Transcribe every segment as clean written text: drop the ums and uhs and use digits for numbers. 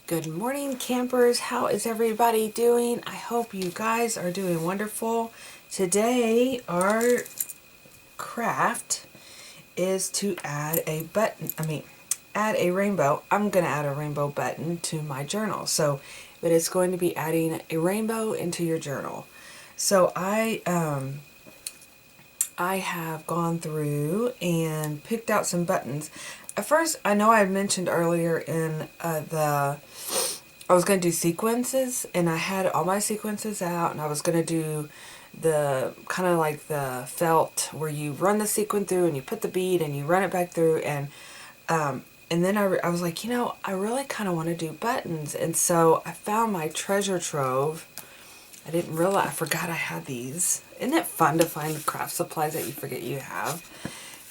Good morning, campers. How is everybody doing? I hope you guys are doing wonderful. Today, our craft is to add a button. Add a rainbow. I'm going to add a rainbow button to my journal. But it's going to be adding a rainbow into your journal. So I have gone through and picked out some buttons. At first, I know I had mentioned earlier in I was going to do sequences, and I had all my sequences out, and I was going to do the kind of like the felt where you run the sequin through and you put the bead and you run it back through, and then I was like, I really kind of want to do buttons. And so I found my treasure trove. I didn't realize, I forgot I had these. Isn't it fun to find craft supplies that you forget you have?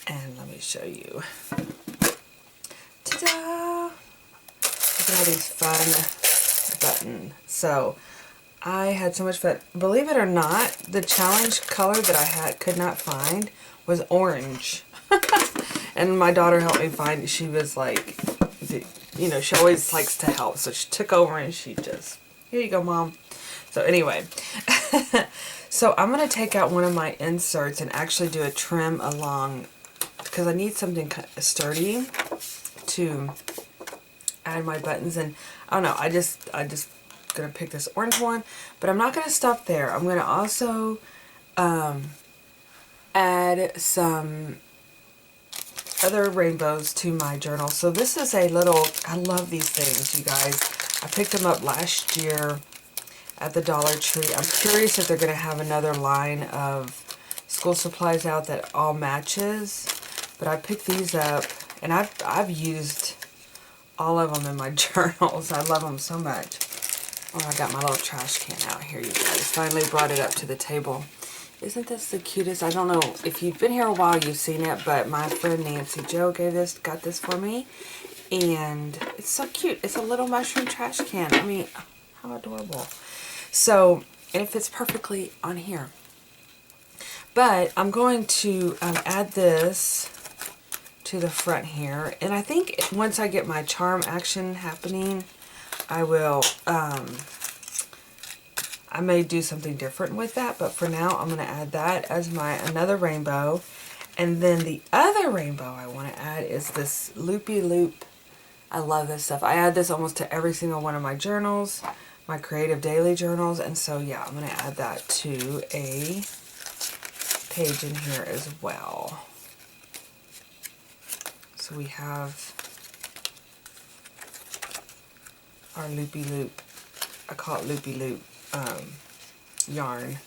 And let me show you. Ta-da! Look at all these fun buttons. So I had so much fun. Believe it or not, the challenge color that I could not find was orange. And my daughter helped me find it. She was like, she always likes to help. So she took over and she just, here you go, Mom. So anyway, so I'm going to take out one of my inserts and actually do a trim along, because I need something sturdy to add my buttons. And I don't know, I just going to pick this orange one, but I'm not going to stop there. I'm going to also add some other rainbows to my journal. So this is a little, I love these things, you guys. I picked them up last year at the Dollar Tree. I'm curious if they're going to have another line of school supplies out that all matches. But I picked these up, and I've used all of them in my journals. I love them so much. Oh, I got my little trash can out here, you guys. Finally brought it up to the table. Isn't this the cutest? I don't know if you've been here a while, you've seen it, but my friend Nancy Jo got this for me. And it's so cute. It's a little mushroom trash can. I mean, how adorable. So, and it fits perfectly on here. But I'm going to add this to the front here. And I think once I get my charm action happening, I will, I may do something different with that. But for now, I'm going to add that as another rainbow. And then the other rainbow I want to add is this loopy loop. I love this stuff. I add this almost to every single one of my journals, my creative daily journals. And so, yeah, I'm going to add that to a page in here as well. So we have our loopy loop. I call it loopy loop yarn.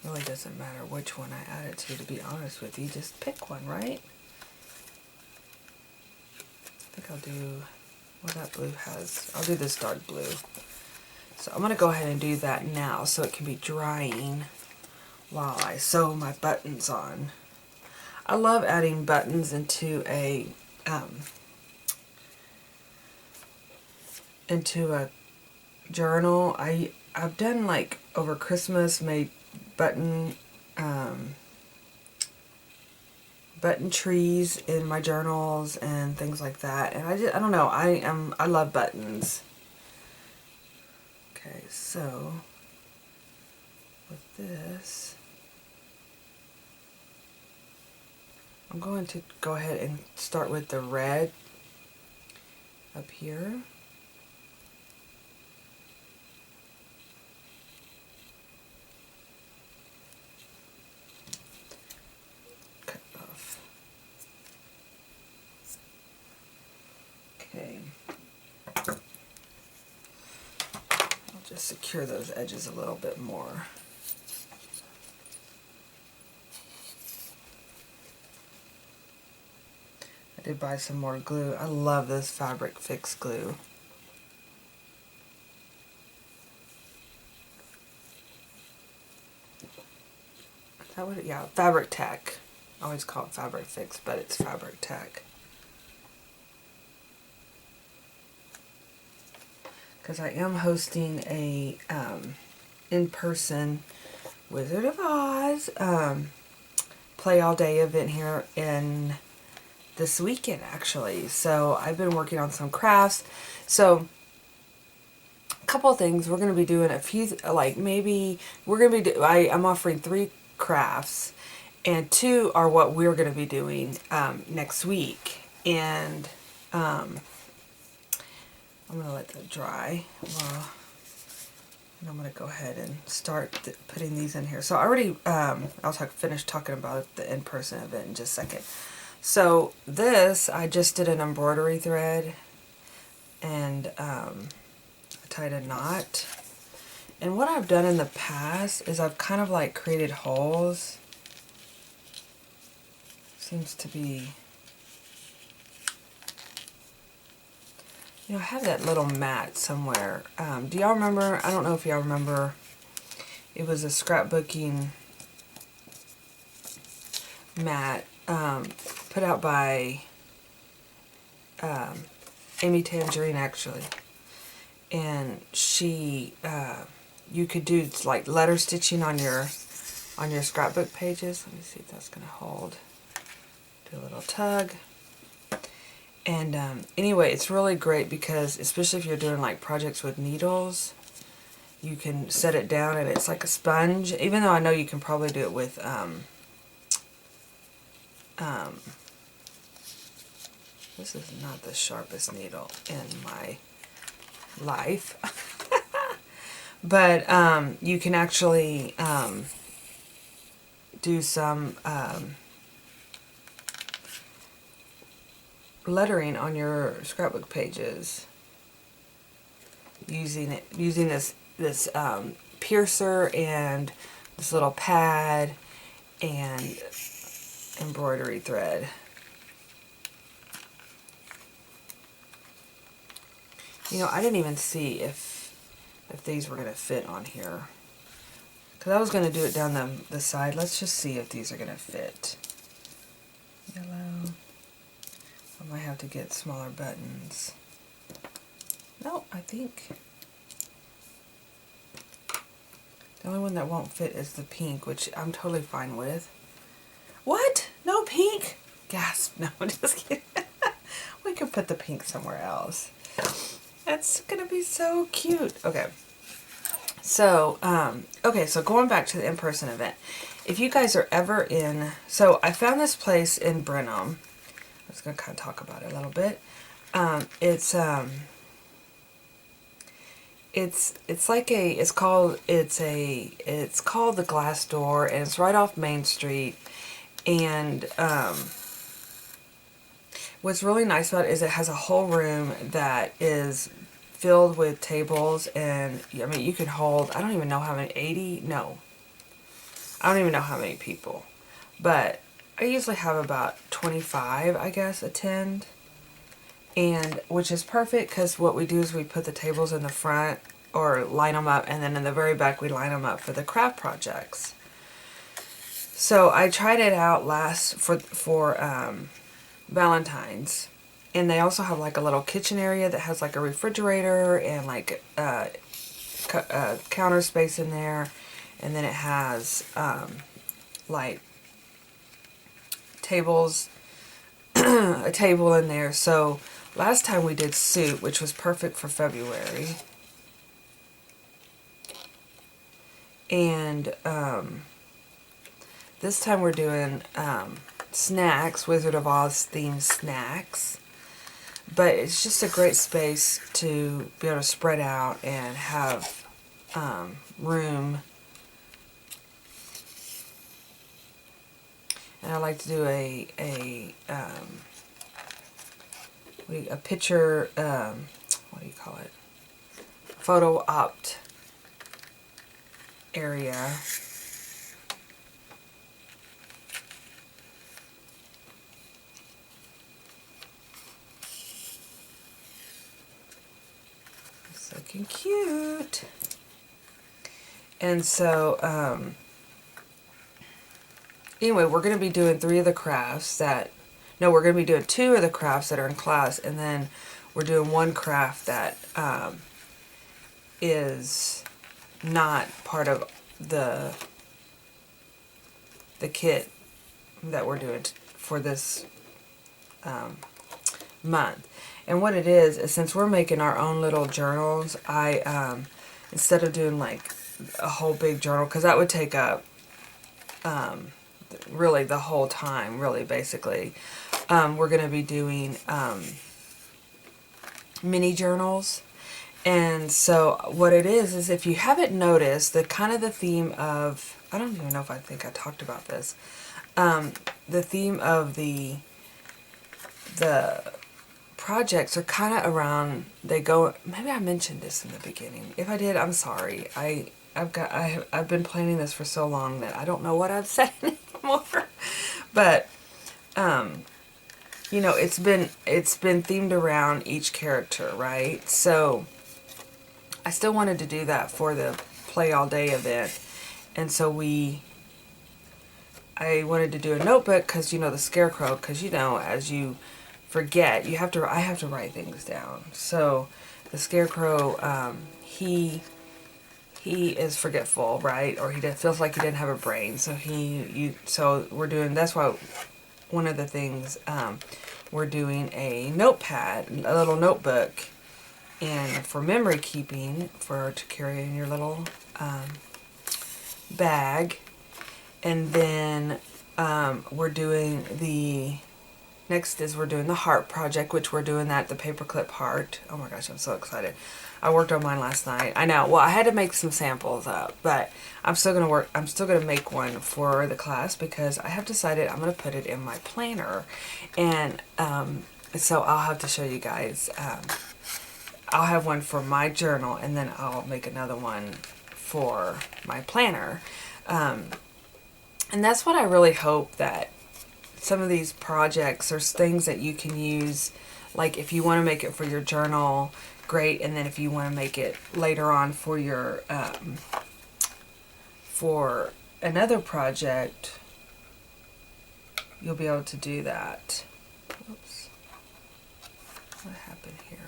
Really doesn't matter which one I add it to be honest with you. Just pick one, right? I think I'll do, well, that blue I'll do this dark blue. So I'm going to go ahead and do that now so it can be drying while I sew my buttons on. I love adding buttons into a journal. I've done, like, over Christmas, made button trees in my journals and things like that. And I don't know, I love buttons. Okay, so with this, I'm going to go ahead and start with the red up here. Cut off. Okay. I'll just secure those edges a little bit more. I did buy some more glue. I love this Fabric Fix glue. Is that what it, yeah, Fabric Tech. I always call it Fabric Fix, but it's Fabric Tech. Because I am hosting a in-person Wizard of Oz play all day event here in this weekend actually. So I've been working on some crafts. So a couple of things. We're going to be doing a few, like maybe we're going to be, I'm offering 3 crafts, and 2 are what we're going to be doing next week. And I'm going to let that dry. Well, and I'm going to go ahead and start putting these in here. So I already, I'll finish talking about the in-person event in just a second. So this, I just did an embroidery thread, and I tied a knot. And what I've done in the past is I've kind of like created holes. Seems to be, you know, I have that little mat somewhere. Do y'all remember? I don't know if y'all remember. It was a scrapbooking mat put out by Amy Tangerine, actually. And she, you could do like letter stitching on your scrapbook pages. Let me see if that's going to hold. Do a little tug. And anyway, it's really great because, especially if you're doing like projects with needles, you can set it down and it's like a sponge. Even though I know you can probably do it with this is not the sharpest needle in my life. But you can actually do some lettering on your scrapbook pages using this piercer and this little pad and embroidery thread. You know, I didn't even see if these were going to fit on here, because I was going to do it down the side. Let's just see if these are going to fit. Yellow. I might have to get smaller buttons. No, I think the only one that won't fit is the pink, which I'm totally fine with. What? No pink? Gasp. No, I'm just kidding. We could put the pink somewhere else. That's gonna be so cute. Okay. So, so going back to the in-person event. If you guys are ever in, so I found this place in Brenham. I was gonna kind of talk about it a little bit. It's called the Glass Door, and it's right off Main Street. And what's really nice about it is it has a whole room that is filled with tables, and I mean you can hold, I don't even know how many, 80? No. I don't even know how many people. But I usually have about 25, I guess, attend. And which is perfect, because what we do is we put the tables in the front or line them up, and then in the very back we line them up for the craft projects. So I tried it out last for Valentine's, and they also have like a little kitchen area that has like a refrigerator and like counter space in there, and then it has like tables, a table in there. So last time we did soup, which was perfect for February, and this time we're doing snacks, Wizard of Oz themed snacks. But it's just a great space to be able to spread out and have room. And I like to do a picture, what do you call it? Photo opt area. It's looking cute. And so, anyway, we're going to be doing 3 of the crafts we're going to be doing 2 of the crafts that are in class, and then we're doing 1 craft that is not part of the kit that we're doing for this month. And what it is since we're making our own little journals, I instead of doing like a whole big journal, because that would take up really the whole time, really basically, we're going to be doing mini journals. And so what it is if you haven't noticed, the kind of the theme of, I don't even know if I think I talked about this, the theme of the projects are kind of around, they go, maybe I mentioned this in the beginning. If I did, I'm sorry. I've been planning this for so long that I don't know what I've said anymore. But you know, it's been themed around each character, right? So I still wanted to do that for the Play All Day event. And so I wanted to do a notebook because, you know, the Scarecrow, because, you know, as you forget, I have to write things down. So the Scarecrow, he is forgetful, right? Or feels like he didn't have a brain. So so we're doing, that's why one of the things, we're doing a notepad, a little notebook, and for memory keeping, to carry in your little bag. And then we're doing we're doing the heart project, which we're doing the paperclip heart. Oh my gosh, I'm so excited. I worked on mine last night. I know. Well, I had to make some samples up, but I'm still going to make one for the class because I have decided I'm going to put it in my planner. And so I'll have to show you guys. I'll have one for my journal, and then I'll make another one for my planner. And that's what I really hope, that some of these projects are things that you can use, like if you want to make it for your journal, great, and then if you want to make it later on for your for another project, you'll be able to do that. Oops. What happened here?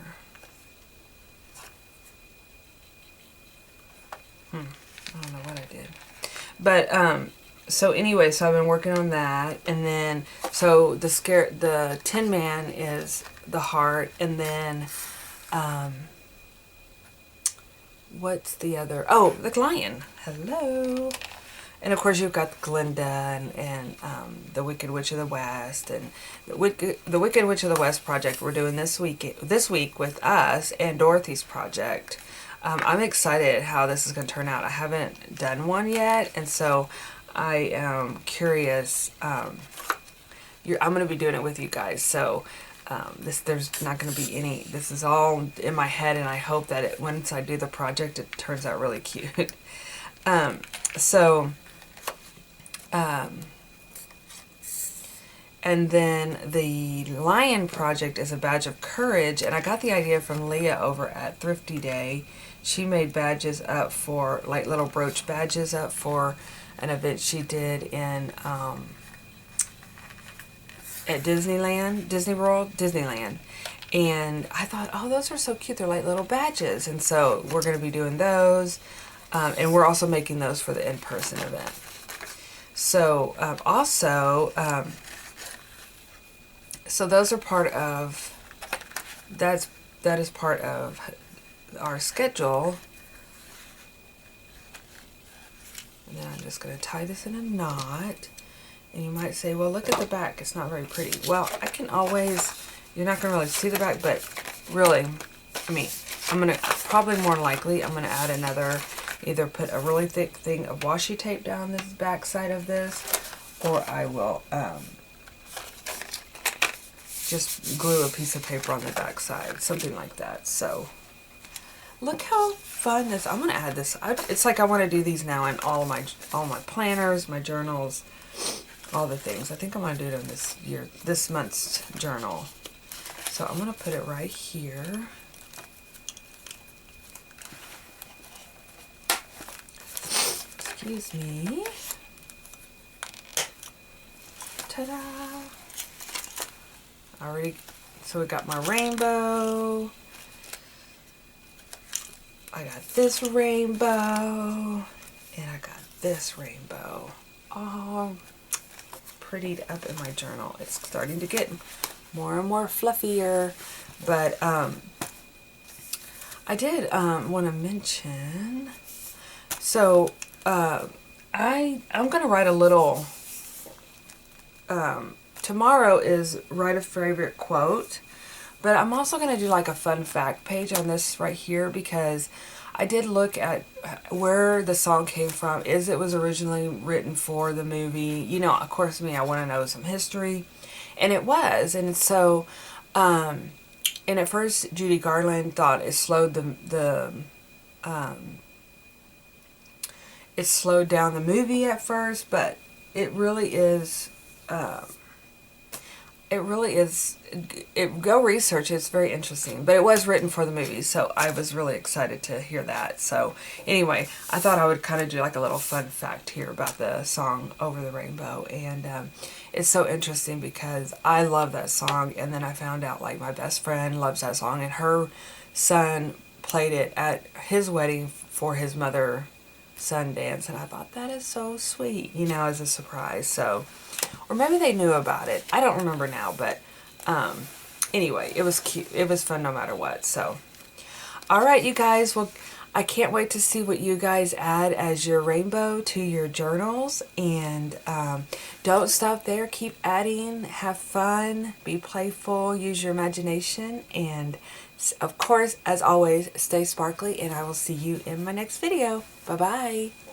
I don't know what I did. But so anyway, so I've been working on that, and then so the Tin Man is the heart, and then what's the other? Oh, the lion. Hello. And of course you've got Glinda and the Wicked Witch of the West, and the Wicked Witch of the West project we're doing this week with us, and Dorothy's project. I'm excited how this is going to turn out. I haven't done one yet, and so I am curious. I'm going to be doing it with you guys, so there's not going to be any. This is all in my head, and I hope that once I do the project, it turns out really cute. And then the lion project is a badge of courage, and I got the idea from Leah over at Thrifty Day. She made badges up for, like little brooch badges up for an event she did in at Disneyland. And I thought, oh, those are so cute. They're like little badges. And so we're going to be doing those. And we're also making those for the in-person event. So so those are part of, that is part of our schedule. And then I'm just going to tie this in a knot. And you might say, well, look at the back. It's not very pretty. Well, I can always, you're not going to really see the back, but really, I mean, I'm going to, probably more likely, I'm going to add another, either put a really thick thing of washi tape down this back side of this, or I will just glue a piece of paper on the back side, something like that. So look how fun this, I'm going to add this. It's like I want to do these now in all my planners, my journals, all the things. I think I'm going to do it in this month's journal. So I'm going to put it right here. Excuse me. Ta-da! Already, so we got my rainbow. I got this rainbow, and I got this rainbow, all prettied up in my journal. It's starting to get more and more fluffier. But I did want to mention, so I'm going to write a little, tomorrow is write a favorite quote, but I'm also going to do like a fun fact page on this right here, because I did look at where the song came from. It was originally written for the movie. You know, of course, me, I want to know some history. And it was. And so, and at first, Judy Garland thought it slowed it slowed down the movie at first, but it really is, go research it. It's very interesting, but it was written for the movie, so I was really excited to hear that. So anyway, I thought I would kind of do like a little fun fact here about the song Over the Rainbow. And it's so interesting because I love that song, and then I found out like my best friend loves that song, and her son played it at his wedding for his mother-son dance, and I thought that is so sweet, you know, as a surprise. So, or maybe they knew about it. I don't remember now, but anyway, it was cute. It was fun no matter what. So, all right, you guys. Well, I can't wait to see what you guys add as your rainbow to your journals. And don't stop there. Keep adding. Have fun. Be playful. Use your imagination. And, of course, as always, stay sparkly. And I will see you in my next video. Bye-bye.